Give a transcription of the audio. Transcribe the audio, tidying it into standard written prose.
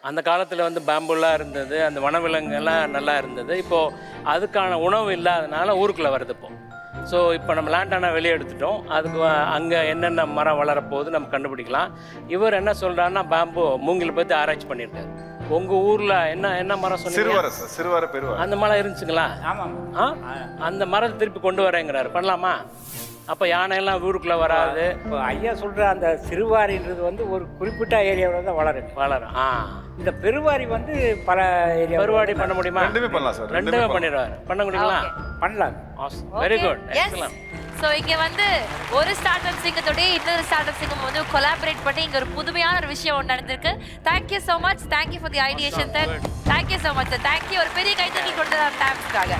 அந்த காலத்தில் வந்து பேம்புலாம் இருந்தது, அந்த வனவிலங்குகள்லாம் நல்லா இருந்தது. இப்போது அதுக்கான உணவு இல்லாதனால ஊருக்குள்ளே வருது இப்போ. ஸோ இப்போ நம்ம லேண்டானா வெளியே எடுத்துட்டோம். அதுக்கு அங்கே என்னென்ன மரம் வளரப்போகுது நம்ம கண்டுபிடிக்கலாம். இவர் என்ன சொல்கிறாருன்னா பேம்பு மூங்கில் பற்றி ஆராய்ச்சி பண்ணியிருக்காரு. உங்கள் ஊரில் என்ன என்ன மரம் சொன்னீங்க? சிறுவரை பெருவார அந்த மரம் இருந்துச்சுங்களா? ஆமாம். அந்த மரத்தை திருப்பி கொண்டு வரேங்கிறாரு. பண்ணலாமா? அப்போ யானையெல்லாம் ஊருக்குள்ளே வராது. இப்போ ஐயா சொல்கிற அந்த சிறுவாரின்றது வந்து ஒரு குறிப்பிட்ட ஏரியாவில் தான் வளரும். இந்த பெருவாரி வந்து பல ஏரியா. பெருவாடி பண்ண முடியுமா? ரெண்டுமே பண்ணலாம் சார். ரெண்டுமே பண்ணிடுவார். பண்ண முடியுங்களா? பண்ணலாம். Very good. எக்ஸலன்ட். ஸோ இங்கே வந்து ஒரு ஸ்டார்ட் அப் சிங்கத்தோடய இன்னொரு ஸ்டார்ட் அப் சிங்கம் வந்து கொலாபரேட் பண்ணி இங்கே ஒரு புதுமையான ஒரு விஷயம் ஒன்று நடந்திருக்கு. Thank you so much. Thank you for the ideation sir. Thank you so much sir. Thank you. ஒரு பெரிய கைத்தட்டி கொடுத்தது டேப்ஸ்க்காக.